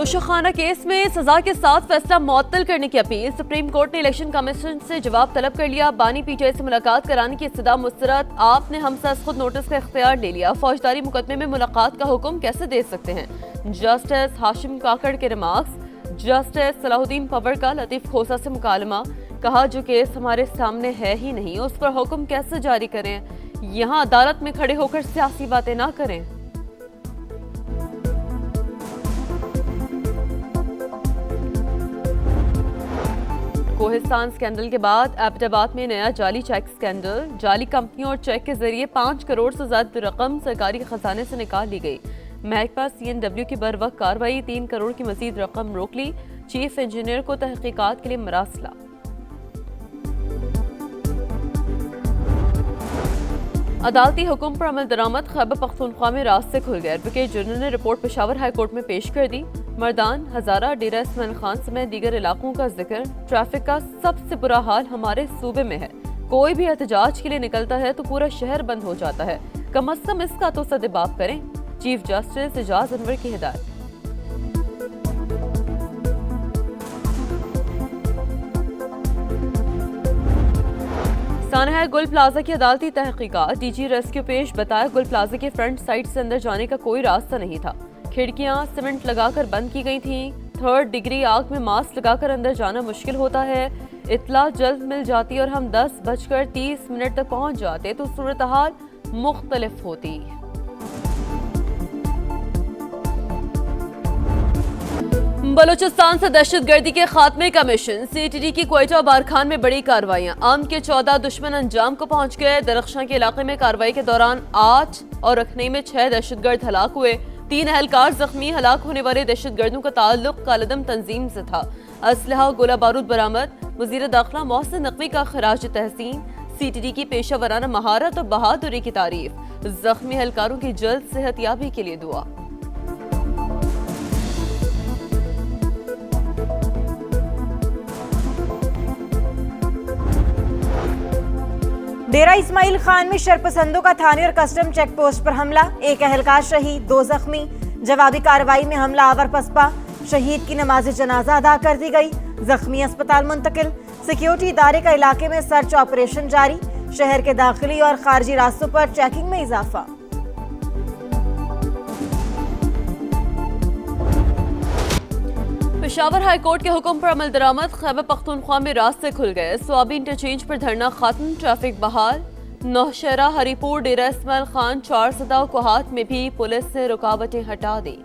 Toshakhana case में सजा के साथ फैसला मुअत्तल करने की अपील। सुप्रीम कोर्ट ने इलेक्शन कमीशन से जवाब तलब कर लिया। बानी पीटीआई से मुलाकात कराने की इस्तदा मुस्तरद। आपने हमसे खुद नोटिस का इख्तियार ले लिया। फौजदारी मुकदमे में मुलाकात का हुक्म कैसे दे सकते हैं? जस्टिस हाशिम काकड़ के रिमार्क्स। जस्टिस सलाहुद्दीन पवर का लतीफ खोसा से मुकालमा। कहा, जो केस हमारे सामने है ही नहीं उस पर हुक्म कैसे जारी करें? यहाँ अदालत में खड़े होकर सियासी बातें ना करें। कोहिस्तान स्कैंडल के बाद एबटाबाद में नया जाली चेक स्कैंडल। जाली कंपनियों और चेक के जरिए 5 करोड़ से ज्यादा रकम सरकारी खजाने से निकाल ली गई। महकमा CNW की बर वक्त कार्रवाई 3 करोड़ की मजीद रकम रोक ली। चीफ इंजीनियर को तहकीकात के लिए मरासला। अदालती हुक्म पर अमल दरामद। खैबर पख्तूनख्वा में रात से खुल गए। एडवोकेट जनरल ने रिपोर्ट पेशावर हाई कोर्ट में पेश कर दी। मर्दान, हजारा, डेरा इस्माइल खान समेत दीगर इलाकों का जिक्र। ट्रैफिक का सबसे बुरा हाल हमारे सूबे में है। कोई भी एहतजाज के लिए निकलता है तो पूरा शहर बंद हो जाता है। कम अज कम इसका तो सदबाब करें। चीफ जस्टिस एजाज अनवर की हिदायत। सानहा गुल प्लाजा की अदालती तहकीकात। डीजी रेस्क्यू पेश। बताया, गुल प्लाजा के फ्रंट साइड से अंदर जाने का कोई रास्ता नहीं था। खिड़कियां सीमेंट लगाकर बंद की गई थीं। 3rd डिग्री आग में मास्क लगाकर अंदर जाना मुश्किल होता है। इत्तला जल्द मिल जाती और हम 10:30 तक पहुंच जाते तो सूरत हाल मुख्तलिफ होती। बलूचिस्तान से दहशतगर्दी के खात्मे का मिशन। CTD की क्वेटा बारखान में बड़ी कार्रवाइयां। आम के 14 दुश्मन अंजाम को पहुंच गए। दरख्शां के इलाके में कार्रवाई के दौरान 8 और रखने में 6 दहशतगर्द हलाक हुए। 3 एहलकार जख्मी। हलाक होने वाले दहशतगर्दों का ताल्लुक कालदम तंजीम से था। असलहा गोला बारूद बरामद। वजीर दाखिला मोहसिन नकवी का खराज तहसीन। CTD की पेशा वराना महारत और बहादुरी की तारीफ। जख्मी एहलकारों की जल्द सेहतयाबी के लिए दुआ। डेरा इस्माइल खान में शरपसंदों का थाने और कस्टम चेक पोस्ट पर हमला। 1 एहलकार शहीद, 2 जख्मी। जवाबी कार्रवाई में हमला आवर पसपा। शहीद की नमाज जनाजा अदा कर दी गई। जख्मी अस्पताल मुंतकिल। सिक्योरिटी इदारे का इलाके में सर्च ऑपरेशन जारी। शहर के दाखिली और खारजी रास्तों पर चेकिंग में इजाफा। पेशावर हाई कोर्ट के हुक्म पर अमल दरामद। खैबर पख्तूनख्वा में रात से खुल गए। स्वाबी इंटरचेंज पर धरना खत्म। ट्रैफिक बहाल। नौशहरा, हरीपुर, डेरा इस्माइल खान, 4 सदा कोहात में भी पुलिस ने रुकावटें हटा दी।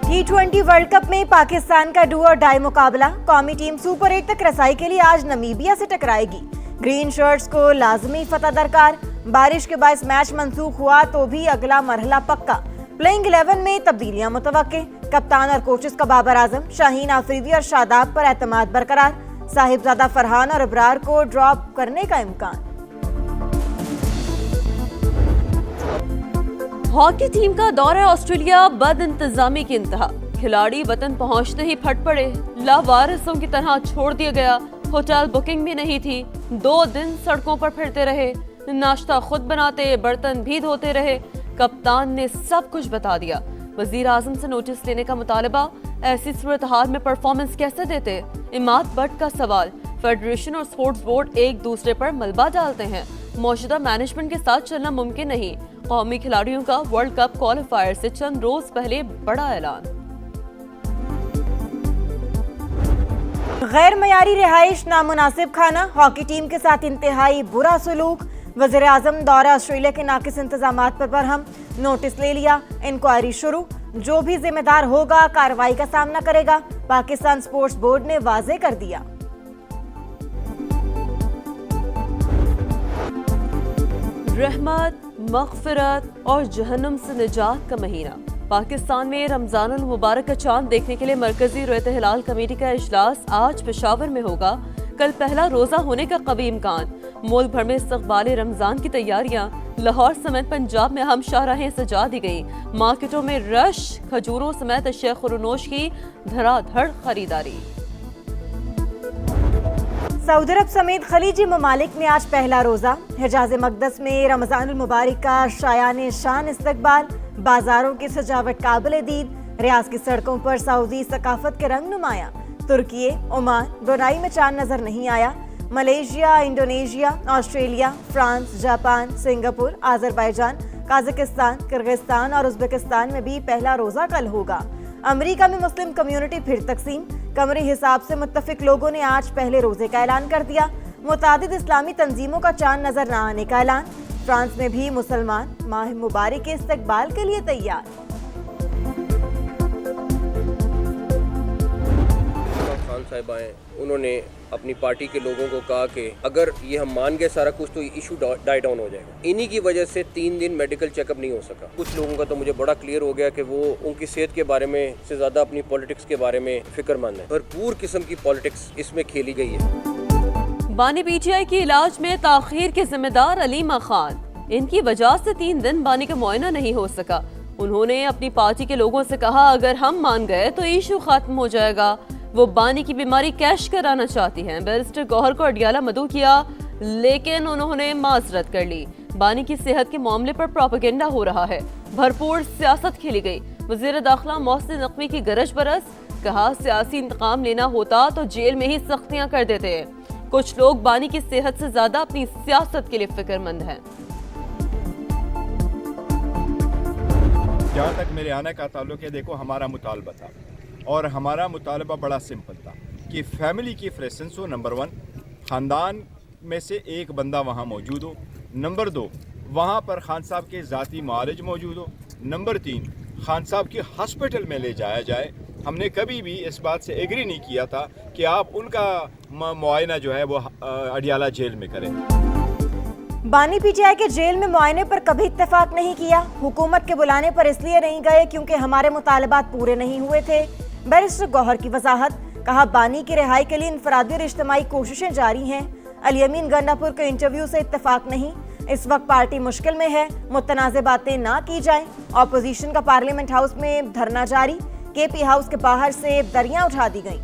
T20 वर्ल्ड कप में पाकिस्तान का डू और डाई मुकाबला। कौमी टीम सुपर 8 तक रसाई के लिए आज नमीबिया से टकराएगी। ग्रीन शर्ट्स को लाजमी फतह दरकार। बारिश के बायस मैच मंसूख हुआ तो भी अगला मरहला पक्का। प्लेइंग 11 में तब्दीलियां मुतवक्के। कप्तान और कोचेस का बाबर आजम, शाहीन आफरीदी और शादाब पर एतमाद बरकरार। साहिबजादा फरहान और इब्रार को ड्रॉप करने का इम्कान। हॉकी टीम का दौरा ऑस्ट्रेलिया बद इंतजामी की इंतहा। खिलाड़ी वतन पहुंचते ही फट पड़े। लावारिसों की तरह छोड़ दिया गया। होटल बुकिंग भी नहीं थी। 2 दिन सड़कों पर फिरते रहे। नाश्ता खुद बनाते, बर्तन भी धोते रहे। कप्तान ने सब कुछ बता दिया। वजीर आजम से नोटिस लेने का मुतालबा। ऐसी सूरत हाल में परफॉर्मेंस कैसे देते? इमाद भट्ट का सवाल। फेडरेशन और स्पोर्ट्स बोर्ड एक दूसरे पर मलबा डालते हैं। मौजूदा मैनेजमेंट के साथ चलना मुमकिन नहीं। कौमी खिलाड़ियों का वर्ल्ड कप क्वालिफायर से चंद रोज पहले बड़ा ऐलान। गैर मयारी रिहाइश, नामुनासिब खाना, हॉकी टीम के साथ इंतहाई बुरा सलूक। वज़ीर आज़म दौरा ऑस्ट्रेलिया के नाकिस इंतजामात पर बरहम। नोटिस ले लिया। इंक्वायरी शुरू। जो भी जिम्मेदार होगा कार्रवाई का सामना करेगा। पाकिस्तान स्पोर्ट्स बोर्ड ने वाजे कर दिया। रहमत, मग़फ़िरत और जहन्नुम से निजात का महीना। पाकिस्तान में रमजानुल मुबारक का चांद देखने के लिए मरकजी रुयत हिलाल कमेटी का इजलास आज पेशावर में होगा। कल पहला रोजा होने का कवी इम्कान। मुल्क भर में इस्तक़बाल रमजान की तैयारियां। लाहौर समेत पंजाब में अहम शाहराहें सजा दी गई। मार्केटों में रश। खजूरों समेत अशिया खुरनोश की धड़ाधड़ खरीदारी। सऊदी अरब समेत खलीजी ममालिक में आज पहला रोजा। हिजाज मकदस में रमजानुल मुबारक का शायान शान इस्तकबाल, बाजारों की सजावट काबिल दीद, रियाज की सड़कों पर सऊदी सकाफत के रंग नुमाया। तुर्की, ओमान, ब्रुनाई में चांद नजर नहीं आया। Malaysia, Indonesia, Australia, France, Japan, Singapore, Azerbaijan, Kazakhstan, Kyrgyzstan और उज़्बेकिस्तान में भी पहला रोजा कल होगा। अमेरिका में मुस्लिम कम्युनिटी फिर तकसीम, कमरी हिसाब से मुत्तफिक लोगों ने आज पहले रोजे का ऐलान कर दिया। मुतादिद इस्लामी तंजीमों का चांद नजर न आने का ऐलान। फ्रांस में भी मुसलमान माह मुबारक के इस्तकबाल के लिए तैयार। खान साहब आए, उन्होंने अपनी पार्टी के लोगों को कहा कि अगर ये हम मान गए सारा कुछ तो इशू डाई डाउन हो जाएगा। इन्हीं की वजह से 3 दिन मेडिकल चेकअप नहीं हो सका। कुछ लोगों का तो मुझे बड़ा क्लियर हो गया कि वो उनकी सेहत के बारे में से ज़्यादा अपनी पॉलिटिक्स के बारे में फिक्रमंद है। भरपूर किस्म की पॉलिटिक्स इसमें खेली गई है। बानी पीटीआई के इलाज में ताखीर के जिम्मेदार अलीमा खान, इनकी वजह से 3 दिन बानी का मुआयना नहीं हो सका। उन्होंने अपनी पार्टी के लोगों से कहा अगर हम मान गए तो इशू खत्म हो जाएगा। वो बानी की बीमारी कैश कराना चाहती हैं। बैरिस्टर गौहर को अडियाला मदऊ किया, लेकिन उन्होंने माजरत कर ली। बानी की सेहत के मामले पर प्रोपेगेंडा हो रहा है, भरपूर सियासत खेली गई। वजीर दाखिला मोहसिन नकवी की गरज बरस, कहा सियासी इंतकाम लेना होता तो जेल में ही सख्तियां कर देते। कुछ लोग बानी की सेहत से ज्यादा अपनी सियासत के लिए फिक्रमंद हैं। जहाँ तक मेरे आने का ताल्लुक है, देखो हमारा मुतालबा था और हमारा मुतालबा बड़ा सिंपल था कि फैमिली की प्रेजेंस हो। नंबर 1, ख़ानदान में से एक बंदा वहाँ मौजूद हो। नंबर 2, वहाँ पर खान साहब के ज़ाती मुआलिज मौजूद हो। नंबर 3, खान साहब की हॉस्पिटल में ले जाया जाए। हमने कभी भी इस बात से एग्री नहीं किया था कि आप उनका मुआयना जो है वो अडियाला जेल में करें। बानी पीटीआई के जेल में मुआयने पर कभी इत्तेफाक नहीं किया। हुकूमत के बुलाने पर इसलिए नहीं गए क्योंकि हमारे मुतालबात पूरे नहीं हुए थे। बैरिस्टर गौहर की वजाहत, कहा बानी की रिहाई के लिए इंफरादी और इज्तिमाई कोशिशें जारी हैं। अल-यमीन गंडापुर के इंटरव्यू से इत्तेफाक नहीं। इस वक्त पार्टी मुश्किल में है, मुतनाज़ बातें ना की जाएं। ऑपोजिशन का पार्लियामेंट हाउस में धरना जारी, केपी हाउस के बाहर से दरियां उठा दी गईं।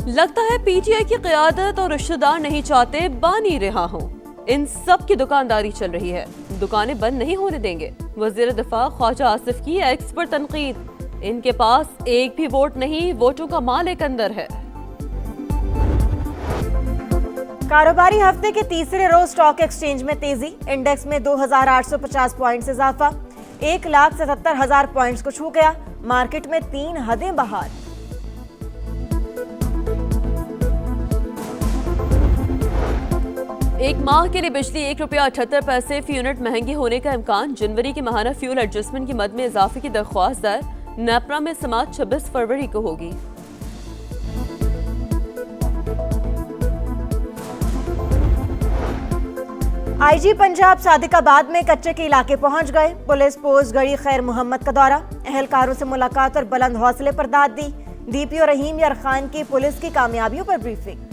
लगता है पीटीआई की क़यादत और रिश्तेदार नहीं चाहते बानी रिहा हो। इन सब की दुकानदारी चल रही है, दुकानें बंद नहीं होने देंगे। वज़ीर दिफा ख्वाजा आसिफ की एक्स पर तनकीद, इनके पास एक भी वोट नहीं, वोटों का माल एक अंदर है। कारोबारी हफ्ते के तीसरे रोज स्टॉक एक्सचेंज में तेजी, इंडेक्स में 2850 पॉइंट्स इजाफा, 1,77,000 पॉइंट्स को छू गया। मार्केट में 3 हदें बहाल। एक माह के लिए बिजली ₹1.78 फी यूनिट महंगी होने का इम्कान। जनवरी की माहाना फ्यूल एडजस्टमेंट की मद में इजाफे की दरख्वास्त दायर। नेपरा में समाअत 26 फरवरी को होगी। आईजी पंजाब सादिकाबाद में कच्चे के इलाके पहुंच गए। पुलिस पोस्ट गढ़ी खैर मोहम्मद का दौरा, अहलकारों से मुलाकात और बुलंद हौसले पर दाद दी। डीपीओ रहीम यार खान की पुलिस की कामयाबियों पर ब्रीफिंग।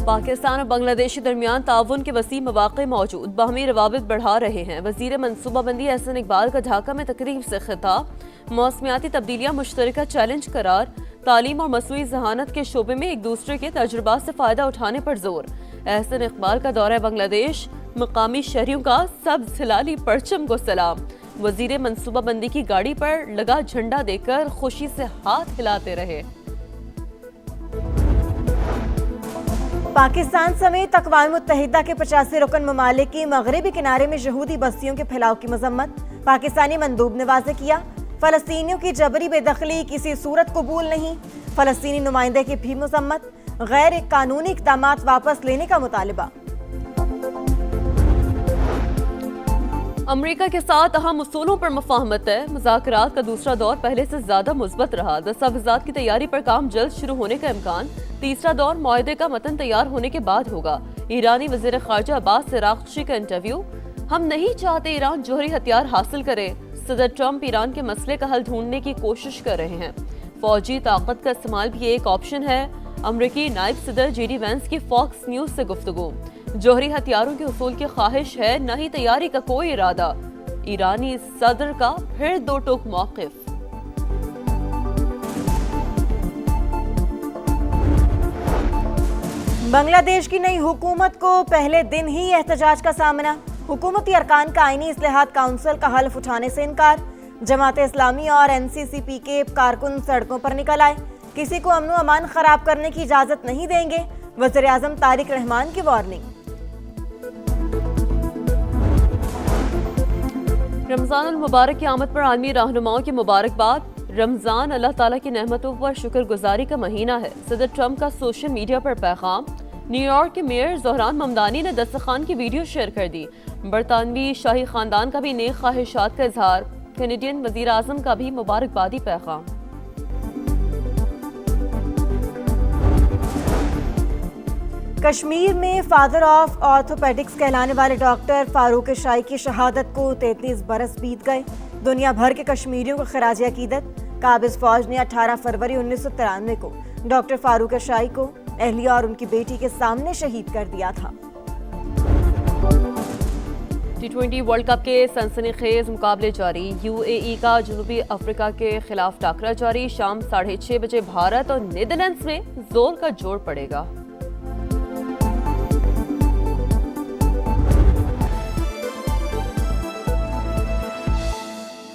पाकिस्तान और बांग्लादेश के दरमियान ताउन के वसी मौक़े मौजूद, बाहमी रवाबित बढ़ा रहे हैं। वज़ीर मनसूबाबंदी एहसन इकबाल का ढाका में तकरीब से खिताब। मौसमियाती तब्दीलियाँ मुश्तरका चैलेंज करार। तालीम और मसनूई ज़हानत के शोबे में एक दूसरे के तजुर्बात से फ़ायदा उठाने पर जोर। एहसन इकबाल का दौरा बांग्लादेश, मकामी शहरियों का सब्ज़ हिलाली परचम को सलाम। वज़ीर मनसूबाबंदी की गाड़ी पर लगा झंडा देकर खुशी से हाथ हिलाते रहे। पाकिस्तान समेत अक़वाम मुत्तहिदा के 85 रुकन ममालिक की मगरबी किनारे में यहूदी बस्तियों के फैलाव की मजम्मत। पाकिस्तानी मंदूब ने वाज़ेह किया, फ़लस्तीनियों की जबरी बेदखली किसी सूरत कबूल नहीं। फ़लस्तीनी नुमाइंदे की भी मजम्मत, गैर कानूनी इक़दामात वापस लेने का मुतालबा। अमेरिका के साथ अहम उसूलों पर मुफाहमत है। मुज़ाकरात का दूसरा दौर पहले से ज्यादा मुस्बत रहा। दस्तावेज़ात की तैयारी पर काम जल्द शुरू होने का इम्कान। तीसरा दौर मुआहदे का मतन तैयार होने के बाद होगा। ईरानी वज़ीर ख़ारजा अब्बास अराग़ची का इंटरव्यू, हम नहीं चाहते ईरान जोहरी हथियार हासिल करे। सदर ट्रंप ईरान के मसले का हल ढूंढने की कोशिश कर रहे हैं। फौजी ताकत का इस्तेमाल भी एक ऑप्शन है। अमरीकी नायब सदर जेडी वैंस की फॉक्स न्यूज से गुफ्तगू। जौहरी हथियारों के उसूल की ख्वाहिश है, न ही तैयारी का कोई इरादा। ईरानी सदर का फिर दो टोक मौक़िफ़। बांग्लादेश की नई हुकूमत को पहले दिन ही एहतजाज का सामना। हुकूमती अरकान का आईनी इस्लाहात काउंसिल का हल्फ उठाने से इनकार। जमात इस्लामी और एनसीसीपी के कारकुन सड़कों पर निकल आए। किसी को अमन अमान खराब करने की इजाजत नहीं देंगे, वज़ीर आज़म तारिक रहमान की वार्निंग। रमज़ान अल मुबारक की आमद पर आलमी रहनुमाओं की मुबारकबाद। रमज़ान अल्लाह ताला की नेमतों पर शुक्रगुजारी का महीना है। सदर ट्रंप का सोशल मीडिया पर पैगाम। न्यूयॉर्क के मेयर ज़ोहरान ममदानी ने दस्तरखान की वीडियो शेयर कर दी। बरतानवी शाही खानदान का भी नेक ख्वाहिशात का इजहार। कैनेडियन वज़ीर आज़म का भी मुबारकबादी पैगाम। कश्मीर में फादर ऑफ ऑर्थोपेडिक्स कहलाने वाले डॉक्टर फारूक शाही की शहादत को 33 बरस बीत गए। दुनिया भर के कश्मीरियों को खराज अकीदत। काबिज फौज ने 18 फरवरी 1993 को डॉक्टर फारूक शाही को अहलिया और उनकी बेटी के सामने शहीद कर दिया था। T20 वर्ल्ड कप के सनसनीखेज मुकाबले जारी। यूएई का जनूबी अफ्रीका के खिलाफ टाकरा जारी। शाम 6:30 बजे भारत और नीदरलैंड्स में जोर का जोर पड़ेगा।